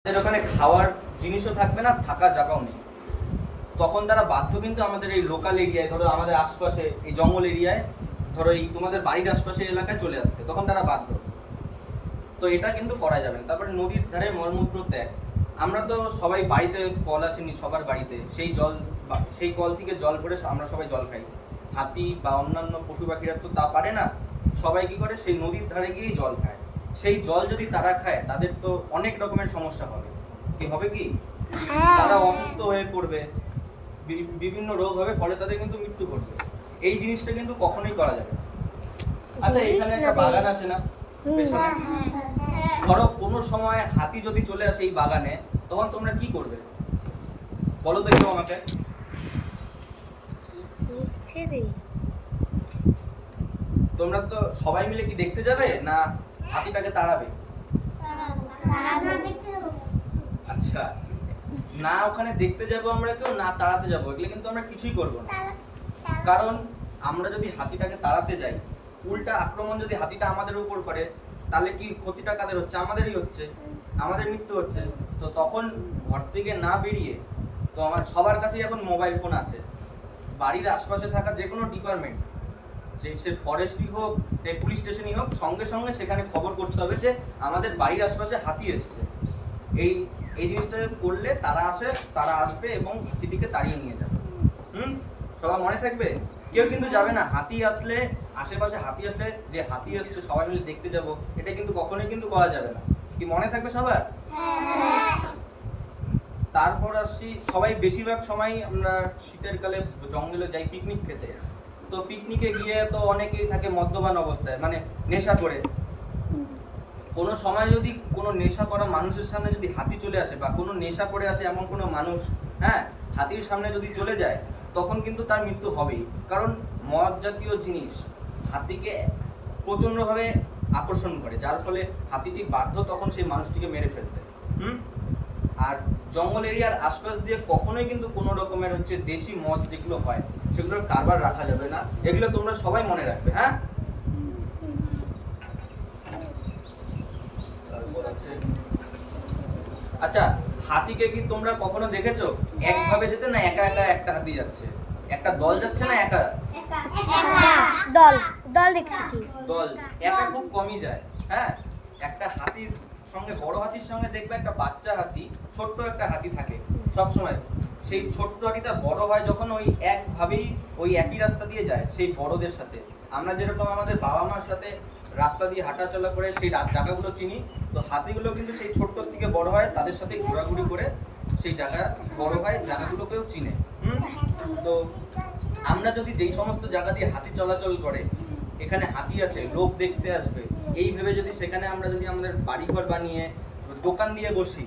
তাদের ওখানে খাওয়ার জিনিসও থাকবে না, থাকার জায়গাও নেই। তখন তারা বাধ্য কিন্তু আমাদের এই লোকাল এরিয়ায়, ধরো আমাদের আশপাশে এই জঙ্গল এরিয়ায়, ধরো এই তোমাদের বাড়ির আশপাশের এলাকায় চলে আসতে, তখন তারা বাধ্য। তো এটা কিন্তু করা যাবে না। তারপরে নদীর ধারে মলমূত্র ত্যাগ, আমরা তো সবাই বাড়িতে কল আছে সবার বাড়িতে, সেই জল সেই কল থেকে জল পড়ে আমরা সবাই জল খাই। হাতি বা অন্যান্য পশু পাখিরা তো তা পারে না, সবাই কি করে সেই নদীর ধারে গিয়েই জল খায়। সেই জল যদি তারা খায় তাদের তো অনেক রকমের সমস্যা হবে। কি হবে? কি তারা অসুস্থ হয়ে পড়বে, বিভিন্ন রোগ হবে, ফলে তাদের কিন্তু মৃত্যু ঘটবে। এই জিনিসটা কিন্তু কখনোই করা যাবে না। আচ্ছা, এখানে একটা বাগান আছে না পেছনে, ধরো কোনো সময় হাতি যদি চলে আসে এই বাগানে, তখন তোমরা কি করবে বলো তো একটু আমাকে। তোমরা তো সবাই মিলে কি দেখতে যাবে, না হাতিটাকে তাড়াবে? আচ্ছা, না ওখানে দেখতে যাবো আমরা কেউ, না তাড়াতে যাবো, এগুলো কিন্তু আমরা কিছুই করবো না। কারণ আমরা যদি হাতিটাকে তাড়াতে যাই, উল্টা আক্রমণ যদি হাতিটা আমাদের উপর করে, তাহলে কি ক্ষতিটা কাদের হচ্ছে? আমাদেরই হচ্ছে, আমাদের মৃত্যু হচ্ছে। তো তখন ঘর থেকে না বেরিয়ে, তো আমার সবার কাছেই এখন মোবাইল ফোন আছে, বাড়ির আশপাশে থাকা যে কোনো ডিপার্টমেন্ট, যে সে ফরেস্টই হোক, পুলিশ স্টেশনই হোক, সঙ্গে সঙ্গে সেখানে খবর করতে হবে যে আমাদের বাড়ির আশপাশে হাতি এসছে। এই জিনিসটা করলে তারা আসবে এবং হাতিটিকে তাড়িয়ে নিয়ে যাবে। সবার মনে থাকবে? কেউ কিন্তু যাবে না হাতি আসলে, আশেপাশে হাতি আসলে যে হাতি আসছে সবাই মিলে দেখতে যাব, এটা কিন্তু কখনোই কিন্তু করা যাবে না। কি মনে থাকবে সবার? তারপর আসছি, সবাই বেশিরভাগ সময় আমরা শীতের কালে জঙ্গলে যাই পিকনিক খেতে। তো পিকনিকে গিয়ে তো অনেকেই থাকে মদ্যপান অবস্থায়, মানে নেশা করে। কোনো সময় যদি কোনো নেশা করা মানুষের সামনে যদি হাতি চলে আসে, বা কোনো নেশা করে আছে এমন কোনো মানুষ হাতির সামনে যদি চলে যায়, তখন কিন্তু তার মৃত্যু হবেই। কারণ মদ জাতীয় জিনিস হাতিকে প্রচণ্ডভাবে আকর্ষণ করে, যার ফলে হাতিটি বাধ্য তখন সেই মানুষটিকে মেরে ফেলতে। আর জঙ্গল এরিয়ার আশপাশ দিয়ে কখনোই কিন্তু কোনো রকমের দেশি মদ যেগুলো হয় সেগুলোর কারবার রাখা যাবে না। এগুলো তোমরা সবাই মনে রাখবে। আচ্ছা, হাতিকে কি তোমরা কখনো দেখেছো একভাবে যেতে, না একা একা একটা হাতি যাচ্ছে? একটা দল যাচ্ছে না একা? দল দল দেখেছি। দল একা খুব কমই যায়। একটা হাতির সঙ্গে, বড় হাতির সঙ্গে দেখবে একটা বাচ্চা হাতি, ছোট্ট একটা হাতি থাকে সব সময়। সেই ছোট্ট হাতিটা বড় হয় যখন, ওই একভাবেই ওই একই রাস্তা দিয়ে যায় সেই বড়দের সাথে। আমরা যেরকম আমাদের বাবা মার সাথে রাস্তা দিয়ে হাঁটা চলা করে সেই জায়গাগুলো চিনি, তো হাতিগুলো কিন্তু সেই ছোট্টর থেকে বড় হয়, তাদের সাথে ঘোরাঘুরি করে সেই জায়গা বড় হয়, জায়গাগুলোকেও চিনে। তো আমরা যদি যেই সমস্ত জায়গা দিয়ে হাতি চলাচল করে, এখানে হাতি আছে, লোক দেখতে আসবে, এই ভেবে যদি সেখানে আমরা যদি আমাদের বাড়িঘর বানিয়ে দোকান দিয়ে বসি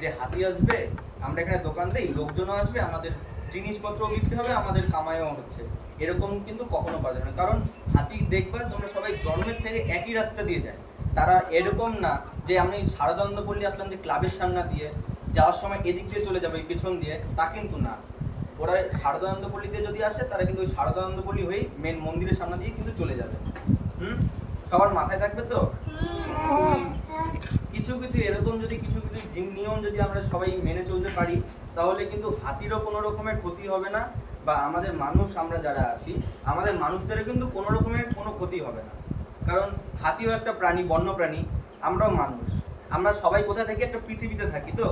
যে হাতি আসবে, আমরা এখানে দোকান দিই, লোকজনও আসবে, আমাদের জিনিসপত্র বিক্রি হবে, আমাদের কামাইও হচ্ছে, এরকম কিন্তু কখনো করা যাবে না। কারণ হাতি দেখবা তোমরা সবাই জন্মের থেকে একই রাস্তা দিয়ে যায়। তারা এরকম না যে আমি শারদানন্দপল্লী আসলাম যে ক্লাবের সামনে দিয়ে, যাওয়ার সময় এদিক দিয়ে চলে যাবে পেছন দিয়ে, তা কিন্তু না। ওরা শারদানন্দপল্লীতে যদি আসে, তারা কিন্তু ওই শারদানন্দপল্লী হয়ে মেন মন্দিরের সামনে দিয়ে কিন্তু চলে যাবে। সবার মাথায় থাকবে তো? কিছু কিছু এরকম যদি কিছু নিয়ম যদি আমরা সবাই মেনে চলতে পারি, তাহলে কিন্তু হাতিরও কোনো রকমের ক্ষতি হবে না, বা আমাদের মানুষ আমরা যারা আছি, আমাদের মানুষদেরও কিন্তু কোনো রকমের কোনো ক্ষতি হবে না। কারণ হাতিও একটা প্রাণী, বন্য প্রাণী, আমরাও মানুষ। আমরা সবাই কোথা থেকে একটা পৃথিবীতে থাকি, তো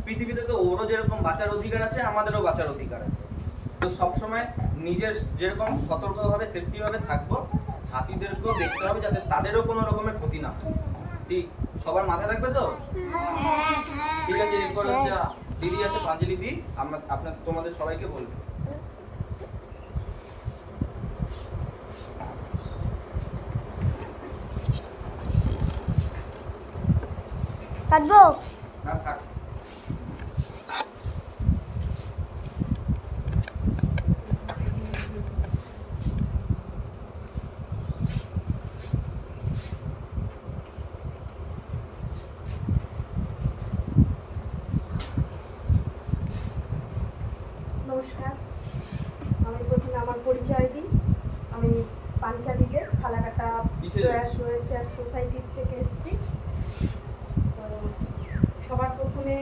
পৃথিবীতে তো ওরও যেরকম বাঁচার অধিকার আছে, আমাদেরও বাঁচার অধিকার আছে। তো সবসময় নিজের যেরকম সতর্কভাবে সেফটিভাবে থাকবো, হাতিদেরকেও দেখতে হবে যাতে তাদেরও কোনো রকমের ক্ষতি না হয়। ঠিক সবার মাথায় থাকবে তো? ঠিক আছে, এরপর দিদি আছে, পাঞ্জলি দি, আপনার তোমাদের সবাইকে বলবে। কাটবো না থাক। নমস্কার, আমি প্রথমে আমার পরিচয় দিই। আমি পাঞ্চালীদের ফালাকাটা ওয়েলফেয়ার সোসাইটি থেকে এসেছি। তো সবার প্রথমে প্রথমে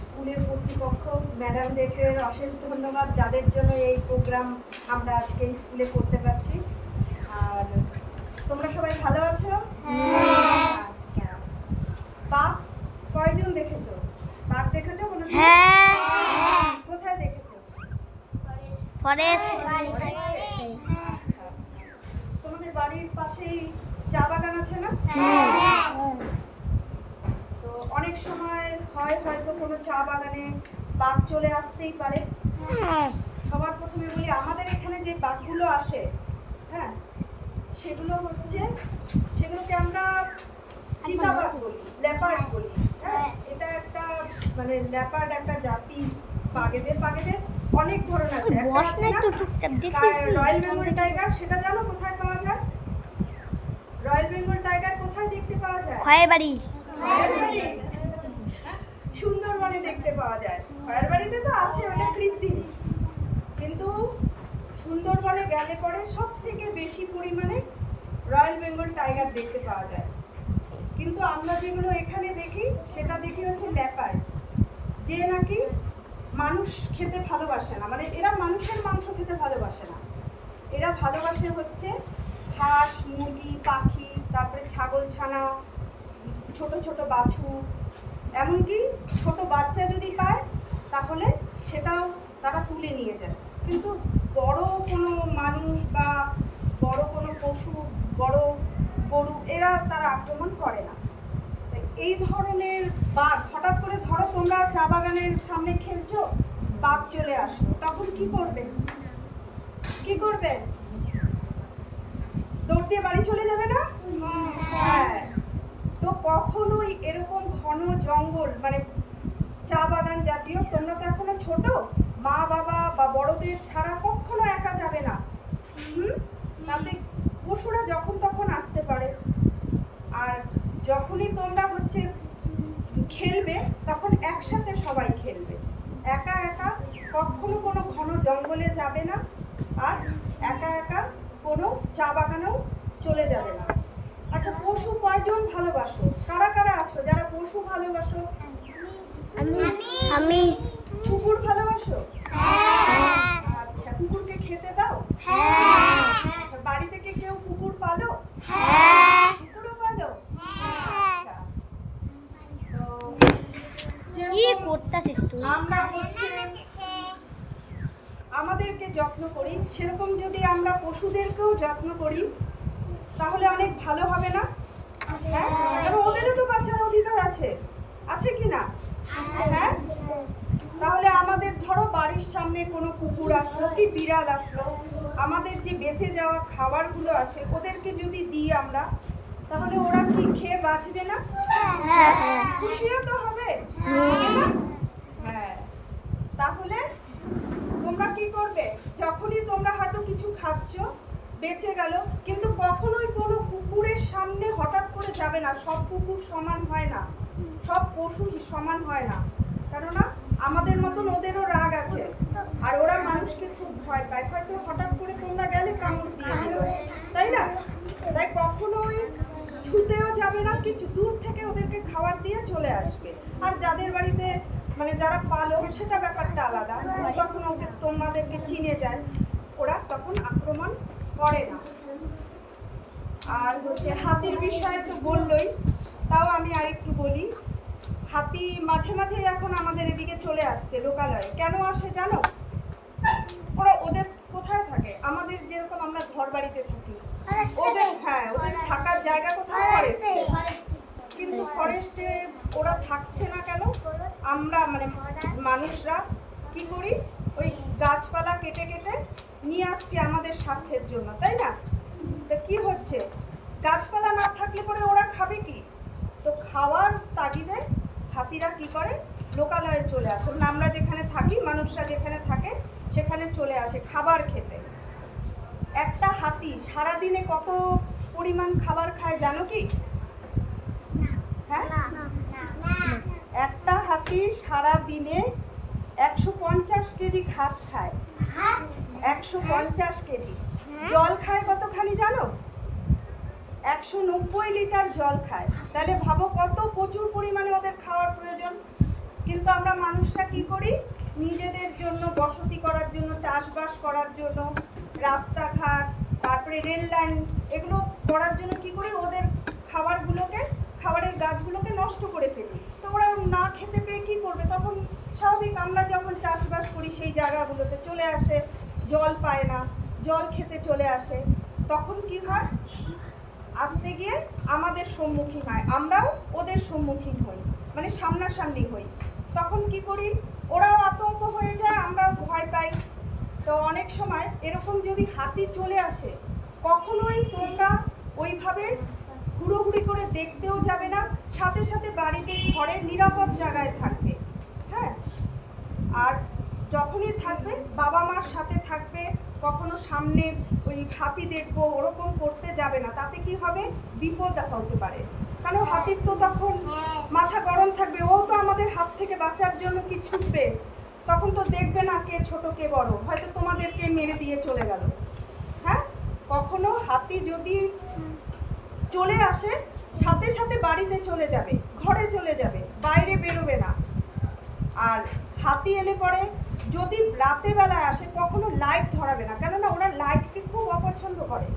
স্কুলের কর্তৃপক্ষ ম্যাডামদেরকে অশেষ ধন্যবাদ, যাদের জন্য এই প্রোগ্রাম আমরা আজকে স্কুলে করতে পারছি। আর তোমরা সবাই ভালো আছো? আচ্ছা, বাঘ কয়জন দেখেছো? বাঘ দেখেছো কোনো? হ্যাঁ। কোথায় দেখেছো? ফরেস্ট। আচ্ছা, তোমাদের বাড়ির পাশেই চা বাগান আছে না? তো অনেক সময় হয় হয়তো কোনো চা বাগানে বাঘ চলে আসতেই পারে। সবার প্রথমে বলি, আমাদের এখানে যে বাঘগুলো আসে, হ্যাঁ, সেগুলোকে আমরা চিতাবাঘ বলি, লেপার্ড বলি। হ্যাঁ, এটা একটা মানে লেপার্ড একটা জাতি। বাঘেদের অনেক ধরনের আছে। একটা বস আছে না না একটু চুপচাপ দেখিস। রয়্যাল বেঙ্গল টাইগার, সেটা জানো কোথায় পাওয়া যায়? রয়্যাল বেঙ্গল টাইগার কোথায় দেখতে পাওয়া যায়? খয়ের বাড়ি। সুন্দরবনে দেখতে পাওয়া যায়। খয়ের বাড়িতে তো আছে, ওটা কৃত্রিম। কিন্তু সুন্দরবনে গেলে পরে সব থেকে বেশি পরিমাণে রয়্যাল বেঙ্গল টাইগার দেখতে পাওয়া যায়। কিন্তু আমরা যেগুলো এখানে দেখি সেটা দেখি হচ্ছে লেপার্ড, যে নাকি মানুষ খেতে ভালোবাসে না, মানে এরা মানুষের মাংস খেতে ভালোবাসে না। এরা ভালোবাসে হচ্ছে হাঁস, মুরগি, পাখি, তারপরে ছাগল ছানা, ছোট ছোট বাছুর, এমনকি ছোট বাচ্চা যদি পায় তাহলে সেটাও তারা তুলে নিয়ে যায়। কিন্তু বড় কোনো মানুষ বা বড় কোনো পশু, বড় গরু, এরা তারা আক্রমণ করে না। এই ধরনের বাঘ হঠাৎ করে, ধরো তোমরা চা বাগানের সামনে খেলছো, বাঘ চলে আসলো, তখন কি করবে? দৌড় দিয়ে বাড়ি চলে যাবে না? হ্যাঁ। তো কখনোই এরকম ঘন জঙ্গল, মানে চা বাগান জাতীয়, তোমরা তো এখনো ছোট, মা বাবা বা বড়দের ছাড়া কখনো একা যাবে না। তাতে পশুরা যখন তখন আসতে পারে। আর যখনই তোমরা হচ্ছে খেলবে তখন একসাথে সবাই খেলবে, একা একা কখনো কোনো ঘন জঙ্গলে যাবে না, আর একা একা কোনো চা বাগানেও চলে যাবে না। আচ্ছা, পশু কয়জন ভালোবাসো? কারা কারা আছো যারা পশু ভালোবাসো? আমি। কুকুর ভালোবাসো? আচ্ছা, কুকুরকে খেতে দাও? আচ্ছা, বাড়ি থেকে কেউ কুকুর পালো? কুকুরও পালো? আচ্ছা, তো কি করতেছিস তুই? আমরা হচ্ছে আমাদেরকে যত্ন করি, সেরকম যদি আমরা পশুদেরকেও যত্ন করি তাহলে অনেক ভালো হবে না? হ্যাঁ, এবং ওদেরও তো বাচ্চার অধিকার আছে, আছে কি না? হ্যাঁ, তাহলে আমাদের ধরো বাড়ির সামনে কোনো কুকুর আসলো কি বিড়াল আসলো, আমাদের যে বেঁচে যাওয়া খাবারগুলো আছে ওদেরকে যদি দিই আমরা, তাহলে ওরা কি খেয়ে বাঁচবে না? খুশিও তো হবে। হ্যাঁ, তাহলে তোমরা কি করবে? যখনই তোমরা হয়তো কিছু খাচ্ছ, বেঁচে গেল, কিন্তু কখনোই কোনো কুকুরের সামনে হঠাৎ করে যাবে না। সব কুকুর সমান হয় না, সব পশু সমান হয় না, কেননা আমাদের মতন ওদেরও রাগ আছে, আর ওরা মানুষকে খুব ভয় পায়। হয়তো হঠাৎ করে তোমরা গেলে কামড় দিয়ে দিল, তাই না? তাই কখনোই ছুতেও যাবে না, কিছু দূর থেকে ওদেরকে খাবার দিয়ে চলে আসবে। আর যাদের বাড়িতে মানে যারা পালো, সেটা ব্যাপারটা আলাদা, তখন ওকে তোমাদেরকে চিনে যায়, ওরা তখন আক্রমণ করে না। আর হচ্ছে হাতির বিষয়ে তো বললোই, তাও আমি আরেকটু বলি। হাতি মাঝে মাঝে এখন আমাদের এদিকে চলে আসছে লোকালয়ে। কেন আসে জানো? ওদের কোথায় থাকে? আমাদের যেরকম আমরা ঘর বাড়িতে থাকি, ওদের থাকার জায়গা কোথায়? ফরেস্টে। কিন্তু ফরেস্টে ওরা থাকছে না কেন? আমরা মানে মানুষরা কি করি? ওই গাছপালা কেটে কেটে নিয়ে আসছি আমাদের স্বার্থের জন্য, তাই না? তো কি হচ্ছে, গাছপালা না থাকলে পরে ওরা খাবে কি? তো খাওয়ার তাগিদে হাতিরা কি করে? লোকালয়ে চলে আসে। মানে আমরা যেখানে থাকি, মানুষরা যেখানে থাকে সেখানে চলে আসে খাবার খেতে। একটা হাতি সারাদিনে কত পরিমাণ খাবার খায় জানো কি? হ্যাঁ, একটা হাতি সারাদিনে 150 কেজি ঘাস খায়, 150 কেজি। জল খায় কতখানি জানো? 190 লিটার জল খায়। তাহলে ভাবো কত প্রচুর পরিমাণে ওদের খাওয়ার প্রয়োজন। কি করি, নিজেদের জন্য বসতি করার জন্য, চাষবাস করার জন্য, রাস্তাঘাট, তারপরে রেল লাইন, এগুলো করার জন্য কি করি, ওদের খাবারের গাছগুলোকে নষ্ট করে ফেলি। তো ওরা না খেতে পেয়ে কি করবে, তখন স্বাভাবিক আমরা যখন চাষবাস করি সেই জায়গাগুলোতে চলে আসে, জল পায় না, জল খেতে চলে আসে, তখন কি হয়, আসতে গিয়ে আমাদের সম্মুখীন হয়, আমরাও ওদের সম্মুখীন হই, মানে সামনাসামনি হই। তখন কি করি, ওরাও আতঙ্ক হয়ে যায়, আমরাও ভয় পাই। তো অনেক সময় এরকম যদি হাতি চলে আসে, কখনোই তোমরা ওইভাবে হুড়োহুড়ি করে দেখতেও যাবে না, সাথে সাথে বাড়িতে ঘরের নিরাপদ জায়গায় থাকবে। হ্যাঁ, আর যখনই থাকবে বাবা মার সাথে থাকবে, কখনো সামনে ওই হাতি দেখবো ওরকম করতে যাবে না, তাতে কি হবে, বিপদ হতে পারে। কারণ হাতির তো তখন মাথা গরম থাকবে, ও তো আমাদের হাত থেকে বাঁচার জন্য কি ছুটবে, তখন তো দেখবে না কে ছোট কে বড়, হয়তো তোমাদেরকে মেরে দিয়ে চলে গেল। হ্যাঁ, কখনো হাতি যদি চলে আসে সাথে সাথে বাড়িতে চলে যাবে, ঘরে চলে যাবে, বাইরে বেরোবে না। আর হাতি এলে পরে যদি রাতে বেলায় আসে কখনো লাইট ধরাবে না, কেননা ওরা লাইটকে খুব অপছন্দ করে।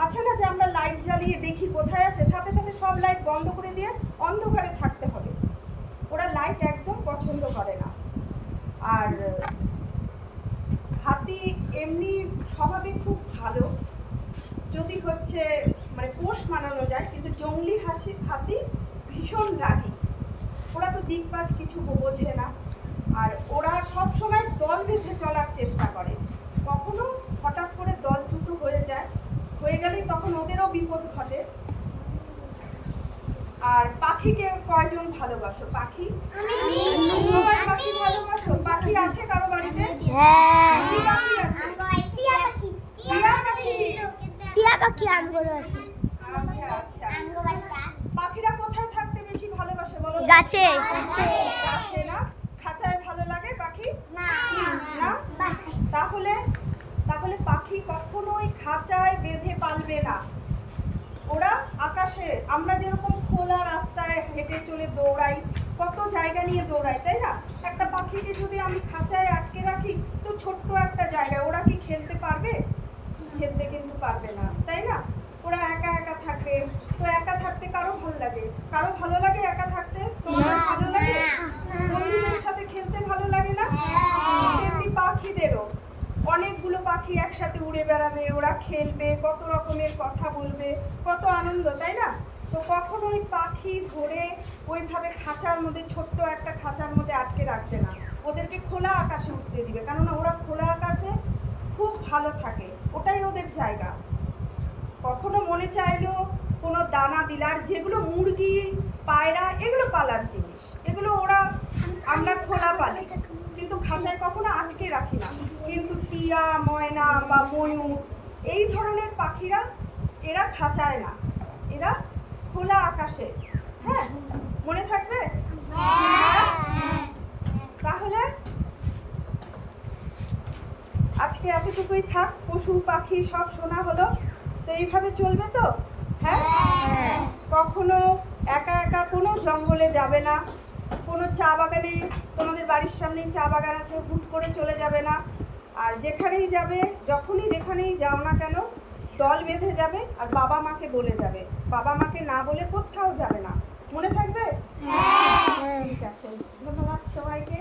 আছে না যে আমরা লাইট জ্বালিয়ে দেখি কোথায় আছে, সাথে সাথে সব লাইট বন্ধ করে দিয়ে অন্ধকারে থাকতে হবে, ওরা লাইট একদম পছন্দ করে না। আর হাতি এমনি স্বভাবে খুব ভালো, যদি হচ্ছে মানে পোষ মানানো যায়, কিন্তু জঙ্গলি হাতি ভীষণ রাগী, ওরা তো দিকবাজ কিছু বোঝে না। আর ওরা সব সময় দল বেঁধে চলার চেষ্টা করে, কখনো হঠাৎ করে দলচ্যুত হয়ে গেলেই তখন ওদেরও বিপদ ঘটে। আর পাখিকে কয়জন ভালোবাসো? পাখি সবাই পাখি ভালোবাসো? পাখি আছে কারো বাড়িতে? হ্যাঁ, কি পাখি আছে? টিয়া পাখি আমগুলো আছে। আচ্ছা আচ্ছা, পাখিরা কোথায় থাকতে বেশি ভালোবাসে বলো? গাছে। গাছে না? খাঁচায় ভালো লাগে পাখি না? তাহলে পাখি কখনোই খাঁচায় বেঁধে পালবে না। ওরা আকাশে, আমরা যেরকম খোলা রাস্তায় হেঁটে চলে দৌড়াই, কত জায়গা নিয়ে দৌড়াই, তাই না? একটা পাখিকে যদি আমি খাঁচায় আটকে রাখি, তো ছোট্ট একটা জায়গায় ওরা কি খেলতে পারবে? খেলতে কিন্তু পারবে না, তাই না? ওরা একা একা থাকে। তো একা থাকতে কারো ভালো লাগে? একা থাকতে? তোমাদের ভালো লাগে? বন্ধুদের সাথে খেলতে ভালো লাগে না? তেমনি পাখিদেরও, অনেকগুলো পাখি একসাথে উড়ে বেড়াবে, ওরা খেলবে, কত রকমের কথা বলবে, কত আনন্দ, তাই না? তো কখনোই পাখি ধরে ওইভাবে খাঁচার মধ্যে, ছোট্ট একটা খাঁচার মধ্যে আটকে রাখবে না, ওদেরকে খোলা আকাশে উঠতে দিবে, কেননা ওরা খোলা আকাশে খুব ভালো থাকে, ওটাই ওদের জায়গা। কখনো মনে চাইলো কোনো দানা দিলার, যেগুলো মুরগি, পায়রা, এগুলো পালার জিনিস, এগুলো আমরা খোলা পালি, কিন্তু খাঁচায় কখনো আটকে রাখি না। কিন্তু টিয়া, ময়না বা ময়ূর, এই ধরনের পাখিরা, এরা খাঁচায় না, এরা খোলা আকাশে। হ্যাঁ, মনে থাকবে? তাহলে আজকে এতটুকুই থাক, পশু পাখি সব শোনা হলো। তো এইভাবে চলবে তো? হ্যাঁ, কখনো একা একা কোনো জঙ্গলে যাবে না, কোনো চা বাগানে, তোমাদের বাড়ির সামনেই চা বাগান আছে, হুট করে চলে যাবে না। আর যেখানেই যাবে, যখনই যেখানেই যাও না কেন, দল বেঁধে যাবে আর বাবা মাকে বলে যাবে, বাবা মাকে না বলে কোথাও যাবে না। মনে থাকবে? ঠিক আছে, ধন্যবাদ সবাইকে।